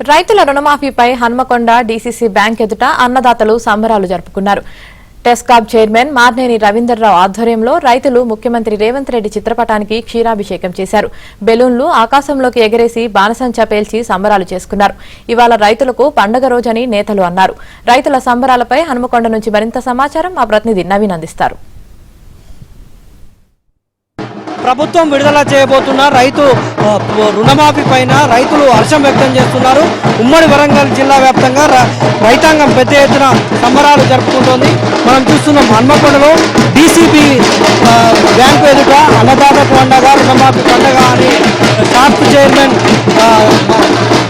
రైతుల రుణమాఫీపై Hanamkonda DCC bank ఎదుట అన్నదాతలు సంబరాలు జరుపుకున్నారు. టెస్కాబ్ చైర్మన్ మార్నేని రవీందర్రావు ఆధ్వర్యంలో రైతులు ముఖ్యమంత్రి రేవంత్ రెడ్డి చిత్రపటానికి క్షీరాభిషేకం చేశారు. బెలూన్లు ఆకాశంలోకి ఎగరేసి బాణసంచా పేల్చి సంబరాలు చేసుకున్నారు. ఇవాళ రైతులకు పండుగ రోజని నేతలు అన్నారు. రైతుల సంబరాలపై హన్మకొండ నుంచి మరింత సమాచారం మా ప్రతినిధి నవీన్ అందిస్తారు. ప్రభుత్వం విడుదల చేయబోతున్న రైతు రుణమాఫీ పైన రైతులు హర్షం వ్యక్తం చేస్తున్నారు. ఉమ్మడి వరంగల్ జిల్లా వ్యాప్తంగా రైతాంగం పెద్ద ఎత్తున సంబరాలు జరుపుకుంటోంది. మనం చూస్తున్నాం హన్మకొండలో డీసీబీ బ్యాంకు ఎదుట అన్నదాత పండగ రుణమాఫీ పండగ అని షాప్ చైర్మన్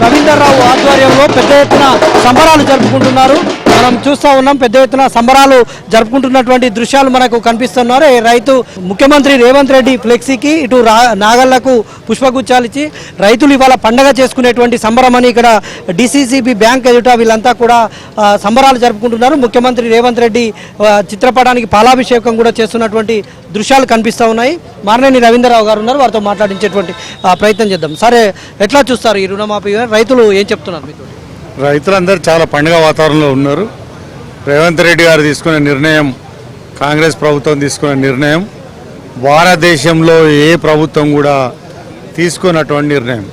రవీందర్రావు ఆధ్వర్యంలో పెద్ద ఎత్తున సంబరాలు జరుపుకుంటున్నారు. మనం చూస్తూ ఉన్నాం పెద్ద ఎత్తున సంబరాలు జరుపుకుంటున్నటువంటి దృశ్యాలు మనకు కనిపిస్తున్నారు. రైతు ముఖ్యమంత్రి రేవంత్ రెడ్డి ఫ్లెక్సీకి ఇటు నాగళ్లకు పుష్పగుచ్చాలు ఇచ్చి రైతులు ఇవాళ పండగ చేసుకునేటువంటి సంబరం అని ఇక్కడ డీసీసీబీ బ్యాంక్ ఎదుట వీళ్ళంతా కూడా సంబరాలు జరుపుకుంటున్నారు. ముఖ్యమంత్రి రేవంత్ రెడ్డి చిత్రపటానికి పాలాభిషేకం కూడా చేస్తున్నటువంటి దృశ్యాలు కనిపిస్తూ ఉన్నాయి. మార్నేని రవీంద్రరావు గారు ఉన్నారు, వారితో మాట్లాడించేటువంటి ప్రయత్నం చేద్దాం. సరే, ఎట్లా చూస్తారు ఈ రుణమాఫీ? రైతులు ఏం చెప్తున్నారు మీతో? రైతులందరూ చాలా పండుగ వాతావరణంలో ఉన్నారు. రేవంత్ రెడ్డి గారు తీసుకునే నిర్ణయం, కాంగ్రెస్ ప్రభుత్వం తీసుకునే నిర్ణయం భారతదేశంలో ఏ ప్రభుత్వం కూడా తీసుకున్నటువంటి నిర్ణయం.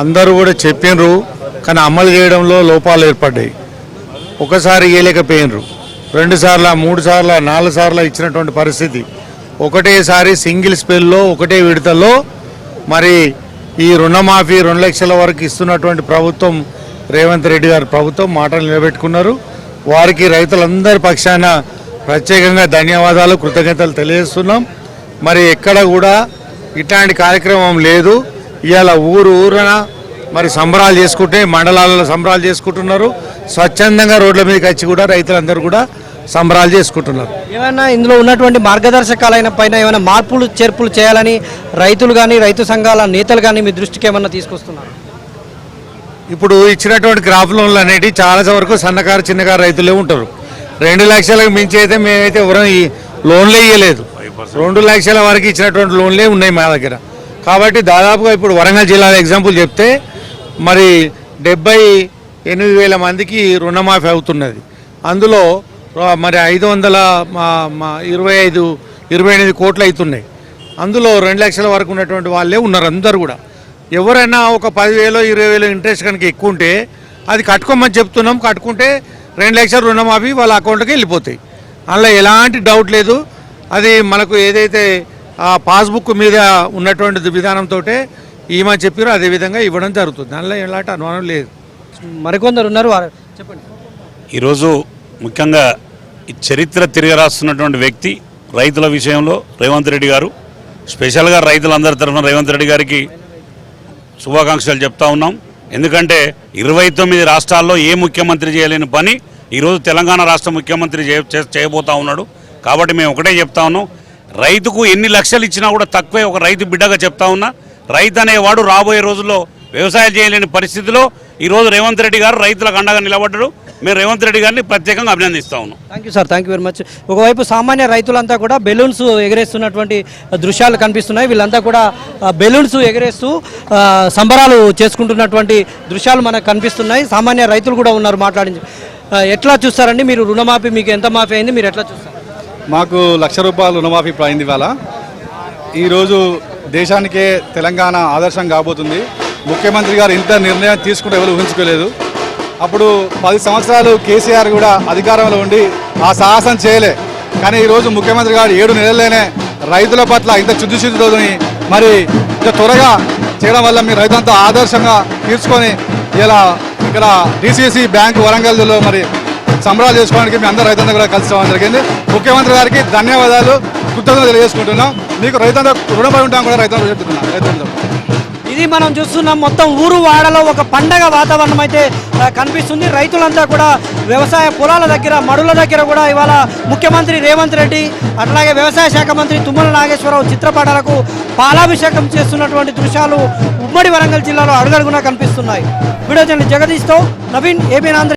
అందరూ కూడా చెప్పినరు, కానీ అమలు చేయడంలో లోపాలు ఏర్పడ్డాయి. ఒకసారి ఇవ్వలేకపోయినరు, 2 సార్లు 3 సార్లు 4 సార్లు ఇచ్చినటువంటి పరిస్థితి. ఒకటేసారి సింగిల్ స్పెల్లో ఒకటే విడతలో మరి ఈ రుణమాఫీ 2 లక్షల వరకు ఇస్తున్నటువంటి ప్రభుత్వం రేవంత్ రెడ్డి గారి ప్రభుత్వం మాటలు నిలబెట్టుకున్నారు. వారికి రైతులందరి పక్షాన ప్రత్యేకంగా ధన్యవాదాలు, కృతజ్ఞతలు తెలియజేస్తున్నాం. మరి ఎక్కడ కూడా ఇట్లాంటి కార్యక్రమం లేదు. ఇవాళ ఊరున మరి సంబరాలు చేసుకుంటే మండలాలలో సంబరాలు చేసుకుంటున్నారు. స్వచ్ఛందంగా రోడ్ల మీదకి వచ్చి కూడా రైతులందరూ కూడా సంబరాలు చేసుకుంటున్నారు. ఏమైనా ఇందులో ఉన్నటువంటి మార్గదర్శకాలైన పైన ఏమైనా మార్పులు చేర్పులు చేయాలని రైతులు కానీ రైతు సంఘాల నేతలు కానీ మీ దృష్టికి ఏమన్నా తీసుకొస్తున్నారు? ఇప్పుడు ఇచ్చినటువంటి క్రాప్ లోన్లు అనేవి చాలా వరకు సన్నకారు చిన్నకారు రైతులే ఉంటారు. 2 లక్షలకు మించి అయితే మేమైతే ఎవరం ఈ లోన్లే ఇవ్వలేదు. 2 లక్షల వరకు ఇచ్చినటువంటి లోన్లే ఉన్నాయి మా దగ్గర. కాబట్టి దాదాపుగా ఇప్పుడు వరంగల్ జిల్లాలో ఎగ్జాంపుల్ చెప్తే మరి 78,000 మందికి రుణమాఫీ అవుతున్నది. అందులో మరి 528 కోట్లు అవుతున్నాయి. అందులో 2 లక్షల వరకు ఉన్నటువంటి వాళ్ళే ఉన్నారు అందరు కూడా. ఎవరైనా ఒక 10,000 20,000 ఇంట్రెస్ట్ కనుక ఎక్కువ ఉంటే అది కట్టుకోమని చెప్తున్నాం. కట్టుకుంటే 2 లక్షల రుణమాఫీ వాళ్ళ అకౌంట్కి వెళ్ళిపోతాయి. అందులో ఎలాంటి డౌట్ లేదు. అది మనకు ఏదైతే ఆ పాస్బుక్ మీద ఉన్నటువంటి విధానంతో ఈమని చెప్పారో అదేవిధంగా ఇవ్వడం జరుగుతుంది. దానిలో ఎలాంటి అనుమానం లేదు. మరికొందరు ఉన్నారు, చెప్పండి. ఈరోజు ముఖ్యంగా ఈ చరిత్ర తిరగరాస్తున్నటువంటి వ్యక్తి రైతుల విషయంలో రేవంత్ రెడ్డి గారు. స్పెషల్గా రైతులందరి తరఫున రేవంత్ రెడ్డి గారికి శుభాకాంక్షలు చెప్తా ఉన్నాం. ఎందుకంటే 29 రాష్ట్రాల్లో ఏ ముఖ్యమంత్రి చేయలేని పని ఈరోజు తెలంగాణ రాష్ట్ర ముఖ్యమంత్రి చేయబోతా ఉన్నాడు. కాబట్టి మేము ఒకటే చెప్తా ఉన్నాం, రైతుకు ఎన్ని లక్షలు ఇచ్చినా కూడా తక్కువే. ఒక రైతు బిడ్డగా చెప్తా ఉన్నా, రైతు అనేవాడు రాబోయే రోజుల్లో వ్యవసాయం చేయలేని పరిస్థితిలో ఈరోజు రేవంత్ రెడ్డి గారు రైతులకు అండగా నిలబడ్డాడు. మేము రేవంత్ రెడ్డి గారిని ప్రత్యేకంగా అభినందిస్తా ఉన్నాం. Thank you sir, thank you very much. ఒకవైపు సామాన్య రైతులంతా కూడా బెలూన్స్ ఎగరేస్తున్నటువంటి దృశ్యాలు కనిపిస్తున్నాయి. వీళ్ళంతా కూడా బెలూన్స్ ఎగరేస్తూ సంబరాలు చేసుకుంటున్నటువంటి దృశ్యాలు మనకు కనిపిస్తున్నాయి. సామాన్య రైతులు కూడా ఉన్నారు, మాట్లాడించి. ఎట్లా చూస్తారండి మీరు? రుణమాఫీ మీకు ఎంత మాఫీ అయింది, మీరు ఎట్లా చూస్తారు? మాకు ₹1,00,000 రుణమాఫీ అయింది. ఇవాళ ఈరోజు దేశానికే తెలంగాణ ఆదర్శం కాబోతుంది. ముఖ్యమంత్రి గారు ఇంత నిర్ణయం తీసుకుంటే ఎవరు ఊహించుకోలేదు. అప్పుడు 10 సంవత్సరాలు కేసీఆర్ కూడా అధికారంలో ఉండి ఆ సాహసం చేయలే. కానీ ఈరోజు ముఖ్యమంత్రి గారు 7 నెలల్లోనే రైతుల పట్ల ఇంత చిద్దుని మరి ఇంత త్వరగా చేయడం వల్ల మీ రైతులంతా ఆదర్శంగా తీర్చుకొని ఇలా ఇక్కడ డీసీసీ బ్యాంకు వరంగల్లో మరి సంబరాలు చేసుకోవడానికి మీ అందరూ రైతులంతా కూడా కలిసి రావడం జరిగింది. ముఖ్యమంత్రి గారికి ధన్యవాదాలు, కృతజ్ఞతలు తెలియజేసుకుంటున్నాం. మీకు రైతులంతా రుణపడి ఉంటాం కూడా రైతులంతా చెప్తున్నాం. రైతులంతా ఇది మనం చూస్తున్నాం. మొత్తం ఊరు వాడలో ఒక పండగ వాతావరణం అయితే కనిపిస్తుంది. రైతులంతా కూడా వ్యవసాయ పొలాల దగ్గర, మడుల దగ్గర కూడా ఇవాళ ముఖ్యమంత్రి రేవంత్ రెడ్డి అట్లాగే వ్యవసాయ శాఖ మంత్రి తుమ్మల నాగేశ్వరరావు చిత్రపటాలకు పాలాభిషేకం చేస్తున్నటువంటి దృశ్యాలు ఉమ్మడి వరంగల్ జిల్లాలో అడుగడుగునా కనిపిస్తున్నాయి. వీడియో జర్నలిస్ట్ జగదీష్తో నవీన్, ఏబీఎన్ ఆంధ్ర.